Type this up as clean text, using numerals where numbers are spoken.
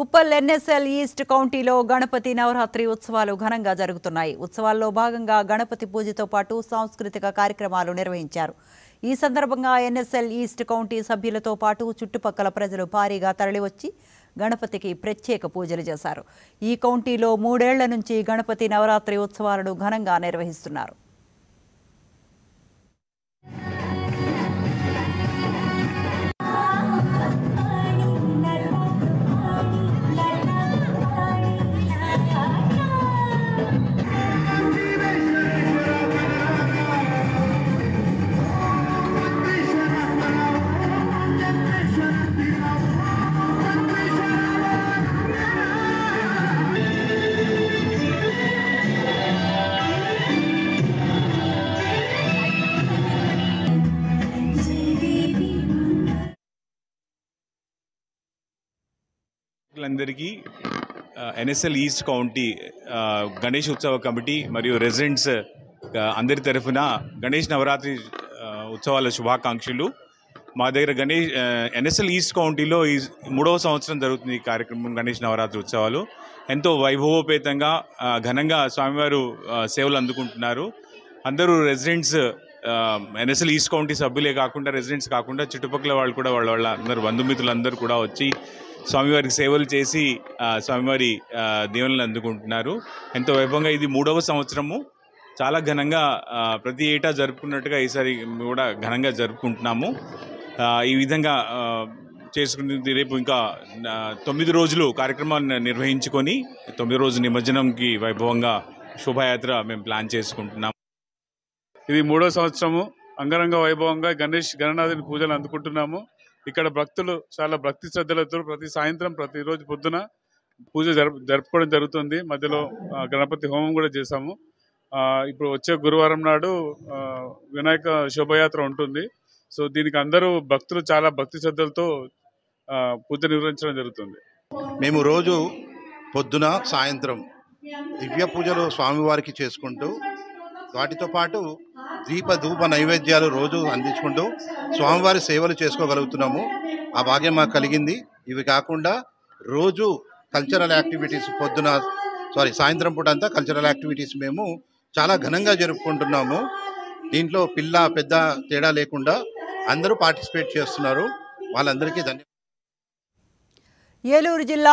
Uppal NSL east కౌంటీలో Ganapati Navratri ఉత్సవాలు ఘనంగా జరుగుతున్నాయి. ఉత్సవాల్లో భాగంగా గణపతి పూజతో పాటు సాంస్కృతిక కార్యక్రమాలు నిర్వహించారు. ఈ సందర్భంగా ఎన్ఎస్ఎల్ ఈస్ట్ కౌంటీ సభ్యులతో పాటు చుట్టుపక్కల ప్రజలు భారీగా తరలివచ్చి గణపతికి ప్రత్యేక పూజలు చేశారు. ఈ కౌంటీలో 3 ఏళ్ల నుంచి గణపతి నవరాత్రి ఉత్సవాలను ఘనంగా నిర్వహిస్తున్నారు. అందరికీ ఎన్ఎస్ఎల్ ఈస్ట్ కౌంటీ గణేష్ ఉత్సవ కమిటీ మరియు రెసిడెంట్స్ అందరి తరఫున గణేష్ నవరాత్రి ఉత్సవాల శుభాకాంక్షలు. మా దగ్గర ఎన్ఎస్ఎల్ ఈస్ట్ కౌంటీలో 3వ సంవత్సరం జరుగుతుంది ఈ కార్యక్రమం. గణేష్ నవరాత్రి ఉత్సవాలు ఎంతో వైభవోపేతంగా ఘనంగా స్వామివారు సేవలు అందుకుంటున్నారు. అందరూ రెసిడెంట్స్ ఎన్ఎస్ఎల్ ఈస్ట్ కౌంటీ సభ్యులే కాకుండా రెసిడెంట్స్ కాకుండా చుట్టుపక్కల వాళ్ళు కూడా వాళ్ళ అందరూ బంధుమిత్రులందరూ కూడా వచ్చి స్వామివారికి సేవలు చేసి స్వామివారి దీవెనలు అందుకుంటున్నారు. ఎంతో వైభవంగా ఇది 3వ సంవత్సరము. చాలా ఘనంగా ప్రతి ఏటా జరుపుకున్నట్టుగా ఈసారి కూడా ఘనంగా జరుపుకుంటున్నాము. ఈ విధంగా చేసుకుని రేపు ఇంకా 9 రోజులు కార్యక్రమాన్ని నిర్వహించుకొని 9 రోజు నిమజ్జనంకి వైభవంగా శోభాయాత్ర మేము ప్లాన్ చేసుకుంటున్నాము. ఇది 3వ సంవత్సరము. అంగరంగ వైభవంగా గణనాథుని పూజలు అందుకుంటున్నాము. ఇక్కడ భక్తులు చాలా భక్తి శ్రద్ధలతో ప్రతి సాయంత్రం ప్రతిరోజు పొద్దున పూజ జరుపుకోవడం జరుగుతుంది. మధ్యలో గణపతి హోమం కూడా చేశాము. ఇప్పుడు వచ్చే గురువారం నాడు వినాయక శోభయాత్ర ఉంటుంది. సో దీనికి అందరూ భక్తులు చాలా భక్తి శ్రద్ధలతో పూజ నిర్వహించడం జరుగుతుంది. మేము రోజు పొద్దున సాయంత్రం దివ్య పూజలు స్వామివారికి చేసుకుంటూ వాటితో పాటు ధూప నైవేద్యాలు రోజు అందించుకుంటూ స్వామివారి సేవలు చేసుకోగలుగుతున్నాము. ఆ భాగ్యం మాకు కలిగింది. ఇవి కాకుండా రోజు కల్చరల్ యాక్టివిటీస్ సాయంత్రం పూట అంతా కల్చరల్ యాక్టివిటీస్ మేము చాలా ఘనంగా జరుపుకుంటున్నాము. దీంట్లో పిల్ల పెద్ద తేడా లేకుండా అందరూ పార్టిసిపేట్ చేస్తున్నారు. వాళ్ళందరికీ ధన్యవాదాలు. ఏలూరు జిల్లా